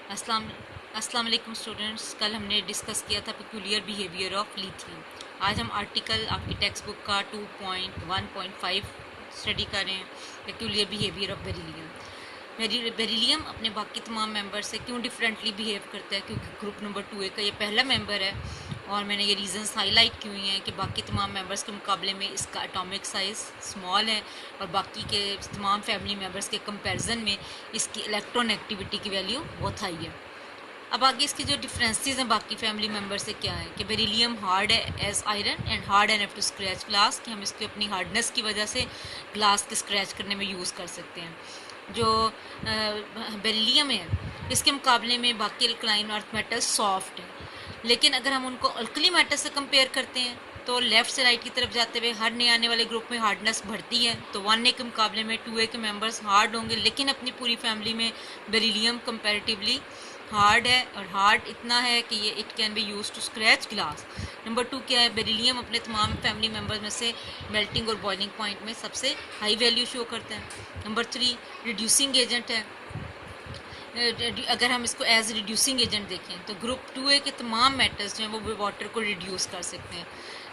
अस्सलाम अस्सलाम वालेकुम स्टूडेंट्स। कल हमने डिस्कस किया था पेक्यूलियर बिहेवियर ऑफ लिथियम। आज हम आर्टिकल आपकी टेक्स्ट बुक का 2.1.5 स्टडी कर रहे हैं, peculiar behaviour of beryllium. Beryllium अपने बाकी तमाम मेंबर से क्यों डिफरेंटली बिहेव करता है, क्योंकि ग्रुप नंबर 2A का ये पहला मेंबर है और मैंने ये रीजंस हाईलाइट किए हुए हैं कि बाकी तमाम मेंबर्स के मुकाबले में इसका एटॉमिक साइज़ स्मॉल है और बाकी के तमाम फैमिली मेंबर्स के कंपैरिजन में इसकी इलेक्ट्रॉन एक्टिविटी की वैल्यू बहुत हाई है। अब आगे इसके जो डिफरेंसेस हैं बाकी फैमिली मेंबर से क्या है कि बेरिलियम हार्ड है as iron and hard enough to scratch glass, कि हम इसको अपनी हार्डनेस की वजह से ग्लास के स्क्रैच करने में यूज़ कर सकते हैं। जो बेरिलियम है इसके मुकाबले में बाकी अल्कलाइन अर्थ मेटल सॉफ्ट है, लेकिन अगर हम उनको अल्कली मेटल से कंपेयर करते हैं तो लेफ़्ट से राइट की तरफ जाते हुए हर नए आने वाले ग्रुप में हार्डनेस बढ़ती है। तो 1A के मुकाबले में 2A के मेंबर्स हार्ड होंगे, लेकिन अपनी पूरी फैमिली में बेरिलियम कंपैरेटिवली हार्ड है, और हार्ड इतना है कि ये it can be use to scratch glass. Number 2 क्या है, बेरिलियम अपने तमाम फैमिली मेम्बर्स में से मेल्टिंग और बॉइलिंग पॉइंट में सबसे हाई वैल्यू शो करता है। नंबर 3 रिड्यूसिंग एजेंट है। अगर हम इसको एज रिड्यूसिंग एजेंट देखें तो ग्रुप 2A के तमाम मेटल्स जो हैं वो वाटर को रिड्यूस कर सकते हैं,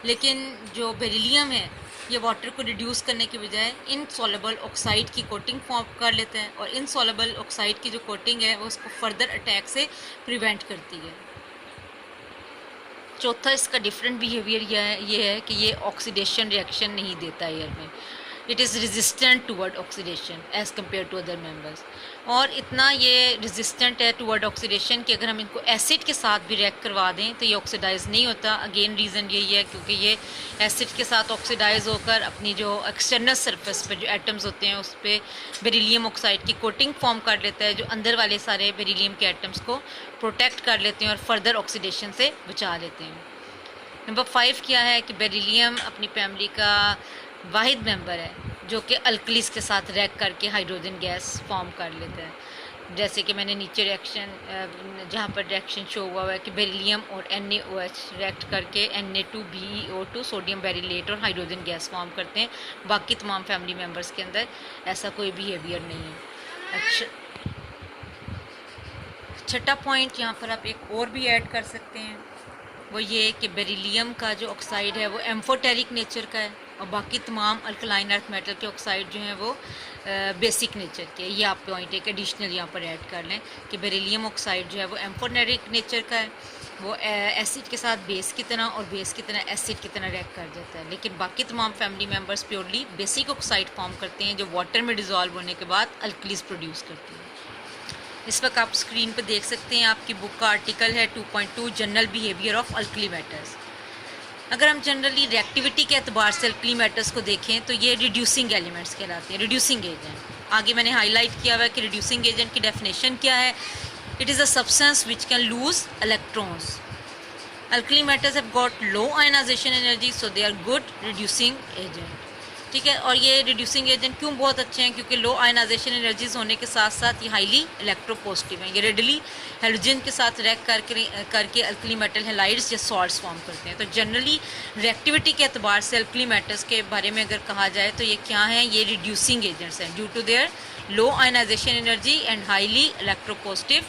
लेकिन जो बेरिलियम है ये वाटर को रिड्यूस करने के बजाय इनसॉल्युबल ऑक्साइड की कोटिंग फॉर्म कर लेते हैं, और इनसॉल्युबल ऑक्साइड की जो कोटिंग है वो उसको फर्दर अटैक से प्रिवेंट करती है। चौथा इसका डिफरेंट बिहेवियर ये है कि ये ऑक्सीडेशन रिएक्शन नहीं देता एयर में। It is resistant toward oxidation as compare to other members, और इतना ये रेजिस्टेंट है टूवर्ड ऑक्सीडेशन कि अगर हम इनको एसिड के साथ भी रिएक्ट करवा दें तो ये ऑक्सीडाइज नहीं होता। अगेन रीज़न यही है क्योंकि ये एसिड के साथ ऑक्सीडाइज होकर अपनी जो एक्सटर्नल सरफेस पर जो एटम्स होते हैं उस पर बेरिलियम ऑक्साइड की कोटिंग फॉर्म कर लेता है, जो अंदर वाले सारे बेरिलियम के एटम्स को प्रोटेक्ट कर लेते हैं और फर्दर ऑक्सीडेशन से बचा लेते हैं। नंबर 5 क्या है कि बेरिलियम अपनी फैमिली का वाहिद मेंबर है जो कि अल्कलीस के साथ रिएक्ट करके हाइड्रोजन गैस फॉर्म कर लेता है। जैसे कि मैंने नीचे रिएक्शन जहाँ पर रिएक्शन शो हुआ है कि बेरिलियम और NaOH रिएक्ट करके Na2BeO2 सोडियम बेरिलेट और हाइड्रोजन गैस फॉर्म करते हैं। बाकी तमाम फैमिली मेम्बर्स के अंदर ऐसा कोई बिहेवियर नहीं है। अच्छा, छठा पॉइंट यहाँ पर आप एक और भी ऐड कर सकते हैं, वो ये कि बेरिलियम का जो ऑक्साइड है वो एम्फोटेरिक नेचर का है और बाकी तमाम अल्कलाइन अर्थ मेटल के ऑक्साइड जो हैं वो बेसिक नेचर के। ये आप पॉइंट एक एडिशनल यहाँ पर ऐड कर लें कि बेरिलियम ऑक्साइड जो है वो एम्फोटेरिक नेचर का है, वो एसिड के साथ बेस की तरह और बेस की तरह एसिड की तरह रिएक्ट कर जाता है, लेकिन बाकी तमाम family members purely basic oxide form करते हैं जो वाटर में डिज़ोल्व होने के बाद अल्कलीज प्रोड्यूस करती है। इस वक्त आप स्क्रीन पर देख सकते हैं, आपकी बुक का आर्टिकल है 2.2 general behaviour of alkali metals. अगर हम जनरली रिएक्टिविटी के अतबार से अल्कली मेटल्स को देखें तो ये रिड्यूसिंग एलिमेंट्स कहलाते हैं, रिड्यूसिंग एजेंट। आगे मैंने हाईलाइट किया हुआ है कि रिड्यूसिंग एजेंट की डेफिनेशन क्या है। It is a substance which can lose electrons. Alkali metals have got low ionization energy, so they are good reducing agent. ठीक है, और ये रिड्यूसिंग एजेंट क्यों बहुत अच्छे हैं, क्योंकि लो आयनाइजेशन एनर्जीज होने के साथ साथ ये हाईली इलेक्ट्रोपॉजिटिव हैं। ये रेडली हेलोजन के साथ रिएक्ट करके अल्कली मेटल हैलाइड्स या सॉल्ट्स फॉर्म करते हैं। तो जनरली रिएक्टिविटी के अतबार से अल्कली मेटल्स के बारे में अगर कहा जाए तो ये क्या हैं, ये रिड्यूसिंग एजेंट्स हैं due to their low ionization energy and highly electropositive.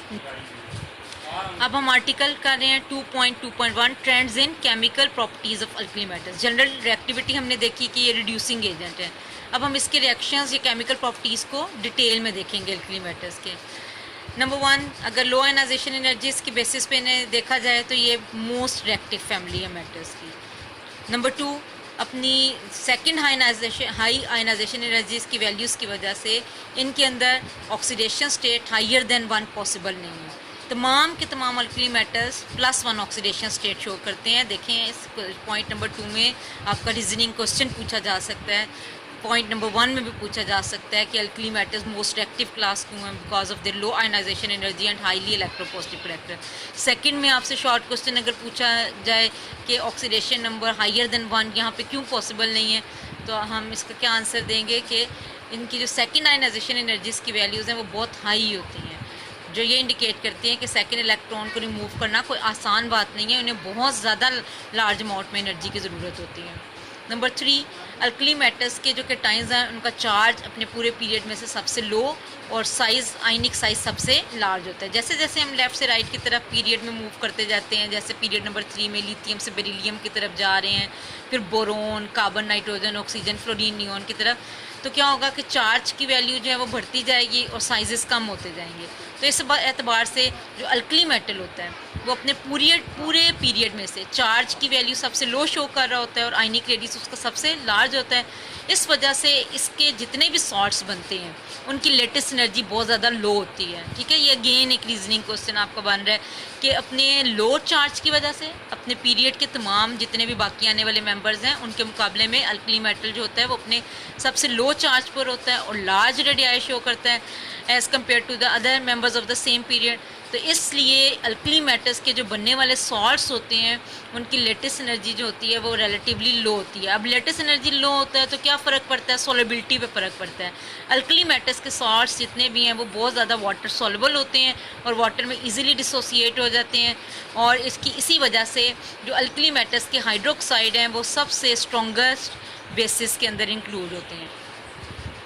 अब हम आर्टिकल कर रहे हैं 2.2.1 trends in chemical properties of alkali metals. General reactivity हमने देखी कि ये रिड्यूसिंग एजेंट है। अब हम इसके रिएक्शंस या केमिकल प्रॉपर्टीज़ को डिटेल में देखेंगे अल्कली मेटल्स के। नंबर 1, अगर लो आयनाइजेशन एनर्जीज की बेसिस पे इन्हें देखा जाए तो ये मोस्ट रिएक्टिव फैमिली है मेटल्स की। नंबर 2, अपनी सेकंड हाई आयनाइजेशन एनर्जीज की वैल्यूज़ की वजह से इनके अंदर oxidation state higher than 1 possible नहीं है। तमाम के तमाम alkali metals +1 oxidation state show करते हैं। देखें इस पॉइंट नंबर 2 में आपका रीजनिंग क्वेश्चन पूछा जा सकता है। पॉइंट नंबर 1 में भी पूछा जा सकता है कि alkali metals most active class क्यों हैं, because of their low ionization energy and highly electropositive character. Second में आपसे शॉर्ट क्वेश्चन अगर पूछा जाए कि ऑक्सीडेशन नंबर हाइयर देन 1 यहाँ पे क्यों पॉसिबल नहीं है, तो हम इसका क्या आंसर देंगे कि इनकी जो सेकेंड आयनाइजेशन एनर्जीज़ की वैल्यूज़ हैं वो बहुत हाई होती हैं, जो ये इंडिकेट करती हैं कि सेकेंड इलेक्ट्रॉन को रिमूव करना कोई आसान बात नहीं है, उन्हें बहुत ज़्यादा लार्ज अमाउंट में एनर्जी की ज़रूरत होती है। नंबर 3, अल्कली मेटल्स के जो कैटाइंस हैं उनका चार्ज अपने पूरे पीरियड में से सबसे लो और साइज़, आयनिक साइज़ सबसे लार्ज होता है। जैसे जैसे हम लेफ़्ट से राइट की तरफ पीरियड में मूव करते जाते हैं, जैसे पीरियड नंबर 3 में लिथियम से बेरिलियम की तरफ जा रहे हैं, फिर boron, carbon, nitrogen, oxygen, fluorine, neon की तरफ, तो क्या होगा कि चार्ज की वैल्यू जो है वो बढ़ती जाएगी और साइजेस कम होते जाएंगे। तो इस एतबार से जो अल्कली मेटल होता है वो अपने पूरे पीरियड में से चार्ज की वैल्यू सबसे लो शो कर रहा होता है और आयनिक रेडियस उसका सबसे लार्ज होता है। इस वजह से इसके जितने भी सॉल्ट्स बनते हैं उनकी लेटेस्ट एनर्जी बहुत ज़्यादा लो होती है। ठीक है, ये अगेन एक रीजनिंग क्वेश्चन आपका बन रहा है कि अपने लो चार्ज की वजह से अपने पीरियड के तमाम जितने भी बाकी आने वाले मेंबर्स हैं उनके मुकाबले में अल्कली मेटल जो होता है वो अपने सबसे लो चार्ज पर होता है और लार्ज रेडियाई शो करता है as compare to the other members of the same period. तो इसलिए अल्कली मेटल्स के जो बनने वाले सॉल्ट्स होते हैं उनकी लेटेस्ट एनर्जी जो होती है वो रिलेटिवली लो होती है। अब लेटेस्ट एनर्जी लो होता है तो क्या फ़र्क पड़ता है, सोलेबिलिटी पे फ़र्क पड़ता है। अल्कली मेटल्स के सॉल्ट्स जितने भी हैं वो बहुत ज़्यादा वाटर सोलेबल होते हैं और वाटर में इजीली डिसोसिएट हो जाते हैं और इसी वजह से जो अल्कली मेटल्स के हाइड्रोक्साइड हैं वो सबसे स्ट्रॉन्गेस्ट बेसिस के अंदर इंक्लूड होते हैं।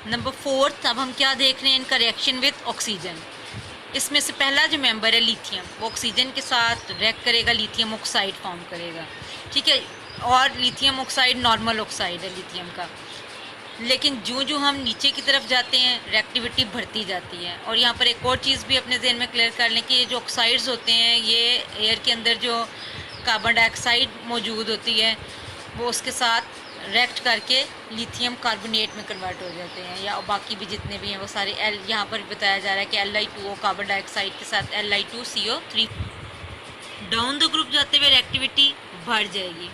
नंबर 4, अब हम क्या देख रहे हैं, इनका रिएक्शन विद ऑक्सीजन। इसमें से पहला जो मेंबर है लिथियम, वो ऑक्सीजन के साथ रिएक्ट करेगा, लिथियम ऑक्साइड फॉर्म करेगा। ठीक है, और लिथियम ऑक्साइड नॉर्मल ऑक्साइड है लिथियम का। लेकिन जो हम नीचे की तरफ जाते हैं रिएक्टिविटी बढ़ती जाती है। और यहाँ पर एक और चीज़ भी अपने जहन में क्लियर कर लें कि ये जो ऑक्साइड्स होते हैं ये एयर के अंदर जो कार्बन डाइऑक्साइड मौजूद होती है वो उसके साथ रिएक्ट करके लिथियम कार्बोनेट में कन्वर्ट हो जाते हैं, या बाकी भी जितने भी हैं वो सारे यहाँ पर बताया जा रहा है कि Li2O कार्बन डाइऑक्साइड के साथ Li2CO3। डाउन द ग्रुप जाते हुए रिएक्टिविटी बढ़ जाएगी।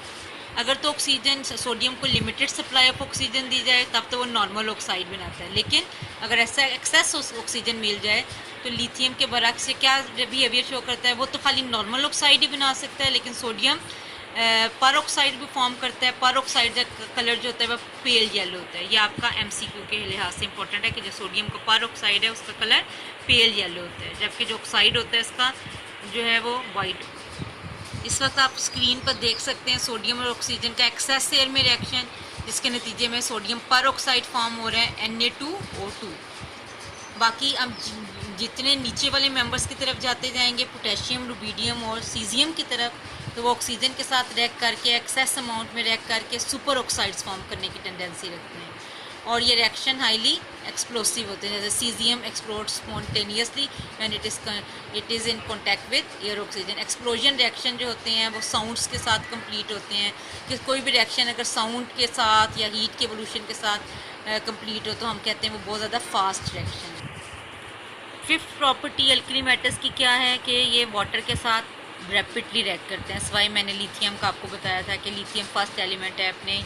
अगर तो ऑक्सीजन सोडियम को लिमिटेड सप्लाई ऑफ ऑक्सीजन दी जाए तब तो वो नॉर्मल ऑक्साइड बनाता है, लेकिन अगर ऐसा एक्सेस ऑक्सीजन मिल जाए तो लिथियम के बरक्स से क्या बिहेवियर शो करता है, वो तो खाली नॉर्मल ऑक्साइड ही बना सकता है, लेकिन सोडियम पर ऑक्साइड भी फॉर्म करता है। पर ऑक्साइड का कलर जो होता है वह पेल येलो होता है। ये आपका MCQ के लिहाज से इंपॉर्टेंट है कि जो सोडियम का पर ऑक्साइड है उसका कलर पेल येलो होता है, जबकि जो ऑक्साइड होता है इसका जो है वो वाइट। इस वक्त आप स्क्रीन पर देख सकते हैं सोडियम और ऑक्सीजन का एक्सेस एयर में रिएक्शन, जिसके नतीजे में सोडियम पर ऑक्साइड फॉर्म हो रहा है Na2O2। बाकी अब जितने नीचे वाले मेंबर्स की तरफ जाते जाएंगे पोटेशियम, रुबीडियम और सीजियम की तरफ, तो वो ऑक्सीजन के साथ रिएक्ट करके एक्सेस अमाउंट में रिएक्ट करके सुपर ऑक्साइड्स फॉर्म करने की टेंडेंसी रखते हैं और ये रिएक्शन हाईली एक्सप्लोसिव होते हैं। जैसे caesium explode spontaneously when it is in contact with air oxygen. Explosion reaction जो होते हैं वो साउंड्स के साथ कंप्लीट होते हैं कि कोई भी रिएक्शन अगर साउंड के साथ या हीट के एवोल्यूशन के साथ कंप्लीट हो तो हम कहते हैं वो बहुत ज़्यादा फास्ट रिएक्शन है। फिफ्थ प्रॉपर्टी अल्कली मेटल्स की क्या है कि ये वाटर के साथ रैपिडली रिएक्ट करते हैं। सिवाय मैंने लिथियम का आपको बताया था कि लिथियम फर्स्ट एलिमेंट है, अपने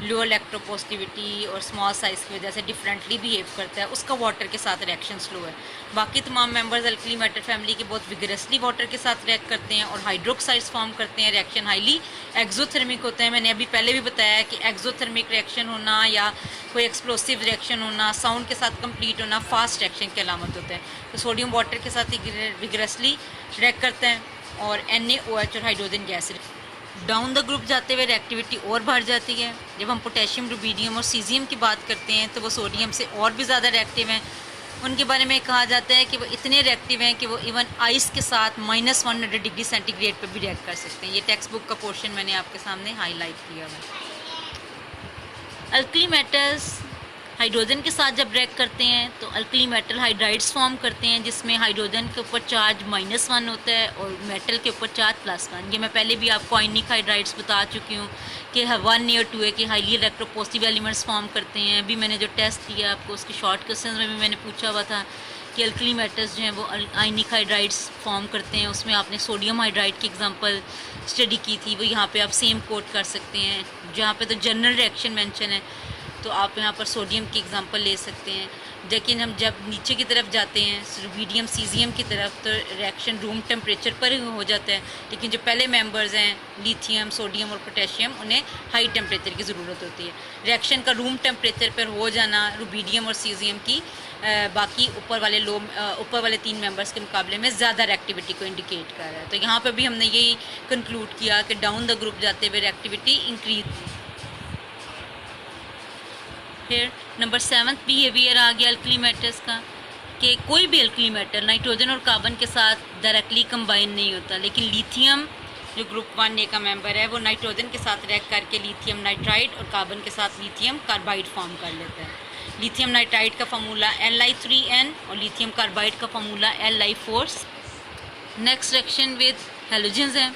लो इलेक्ट्रोपॉजिटिविटी और स्मॉल साइज़ की वजह से डिफरेंटली बिहेव करता है, उसका वाटर के साथ रिएक्शन स्लो है। बाकी तमाम मेंबर्स अल्कली मेटल फैमिली के बहुत विगरसली वाटर के साथ रिएक्ट करते हैं और हाइड्रोक्साइड्स फॉर्म करते हैं। रिएक्शन हाईली एक्सोथर्मिक होते हैं। मैंने अभी पहले भी बताया कि एक्सोथर्मिक रिएक्शन होना या कोई एक्सप्लोसिव रिएक्शन होना, साउंड के साथ कंप्लीट होना फास्ट रिएक्शन की अलामत होता है। तो सोडियम वाटर के साथ विगरसली रिएक्ट करते हैं और NaOH और hydrogen gas. Down the group जाते हुए रिएक्टिविटी और बढ़ जाती है। जब हम पोटेशियम, रुबीडियम और सीजियम की बात करते हैं तो वो सोडियम से और भी ज़्यादा रिएक्टिव हैं। उनके बारे में कहा जाता है कि वो इतने रिएक्टिव हैं कि वो इवन आइस के साथ -100 डिग्री सेंटीग्रेड पर भी रिएक्ट कर सकते हैं। ये टेक्स्ट बुक का पोर्शन मैंने आपके सामने हाईलाइट किया है। अल्कली मेटल्स हाइड्रोजन के साथ जब रिएक्ट करते हैं तो अल्कली मेटल हाइड्राइड्स फॉर्म करते हैं, जिसमें हाइड्रोजन के ऊपर चार्ज -1 होता है और मेटल के ऊपर चार्ज +1। ये मैं पहले भी आपको आयनिक हाइड्राइड्स बता चुकी हूँ कि 1A और 2A के हाईली इलेक्ट्रोपॉजिटिव एलिमेंट्स फॉर्म करते हैं। अभी मैंने जो टेस्ट किया आपको उसके शॉर्ट क्वेश्चन में भी मैंने पूछा हुआ था कि अल्कली मेटल्स जो हैं वो आयनिक हाइड्राइड्स फॉर्म करते हैं। उसमें आपने सोडियम हाइड्राइड की एग्जांपल स्टडी की थी, वो यहाँ पे आप सेम कोट कर सकते हैं। जहाँ पे तो जनरल रिएक्शन मेंशन है तो आप यहाँ पर सोडियम की एग्जांपल ले सकते हैं। लेकिन हम जब नीचे की तरफ जाते हैं रुबीडियम, सीजियम की तरफ, तो रिएक्शन रूम टेम्परेचर पर ही हो जाता है। लेकिन जो पहले मेंबर्स हैं लिथियम, सोडियम और पोटेशियम, उन्हें हाई टेम्परेचर की ज़रूरत होती है। रिएक्शन का रूम टेम्परेचर पर हो जाना रुबीडियम और सीजियम की बाकी ऊपर वाले 3 मेंबर्स के मुकाबले में ज़्यादा रिएक्टिविटी को इंडिकेट कर रहा है। तो यहाँ पर भी हमने यही कंक्लूड किया कि डाउन द ग्रुप जाते हुए रिएक्टिविटी इंक्रीज। फिर नंबर 7 बिहेवियर आ गया अल्कली मेटल्स का कि कोई भी अल्कली मेटल नाइट्रोजन और कार्बन के साथ डायरेक्टली कंबाइन नहीं होता, लेकिन लिथियम जो ग्रुप 1A का मेंबर है वो नाइट्रोजन के साथ रह करके लिथियम नाइट्राइड और कार्बन के साथ लिथियम कार्बाइड फॉर्म कर लेता है। लिथियम नाइट्राइड का फार्मूला Li3n और लिथियम कार्बाइड का formula Li4। Next reaction with halogens है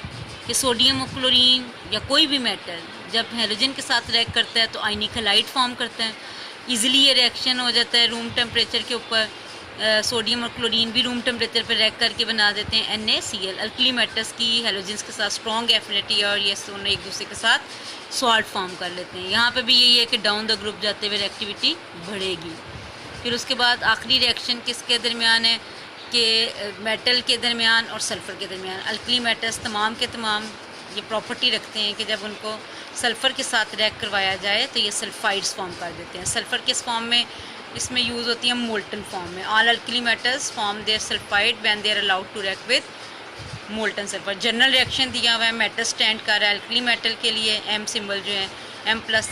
कि सोडियम और क्लोरीन या कोई भी मेटल जब हेलोजन के साथ रिएक्ट करता है तो आयनिक हैलाइड फॉर्म करता है। इजीली ये रिएक्शन हो जाता है रूम टेम्परेचर के ऊपर। सोडियम और क्लोरीन भी रूम टेम्परेचर पर रिएक्ट करके बना देते हैं NaCl। अल्कली मेटल्स की हेलोजन्स के साथ स्ट्रॉन्ग एफिनिटी है और ये दोनों एक दूसरे के साथ सॉल्ट फॉर्म कर लेते हैं। यहाँ पे भी यही है कि डाउन द ग्रुप जाते हुए रिएक्टिविटी बढ़ेगी। फिर उसके बाद आखिरी रिएक्शन किसके दरमियान है कि मेटल के दरमियान और सल्फ़र के दरमियान। अल्कली मेटल्स तमाम के तमाम ये प्रॉपर्टी रखते हैं कि जब उनको सल्फ़र के साथ रिएक्ट करवाया जाए तो ये सल्फाइड्स फॉर्म कर देते हैं। सल्फ़र किस फॉर्म में इसमें यूज़ होती है? मोल्टन फॉर्म में। All alkali metals form their sulphide when they are allowed to react with molten sulphur. General reaction दिया हुआ है, मेटल स्टैंड कर रहा है अल्कली मेटल के लिए, M सिंबल जो है M प्लस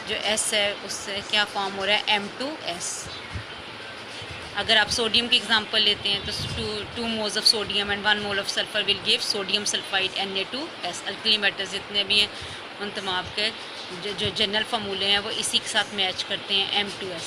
जो S है उससे क्या फॉर्म हो रहा है M2S। अगर आप सोडियम की एग्जांपल लेते हैं तो 2 moles of sodium and 1 mole of sulphur will give sodium sulphide Na2S। Alkali metals जितने भी हैं उन तमाम के जो जनरल फार्मूले हैं वो इसी के साथ मैच करते हैं M2S।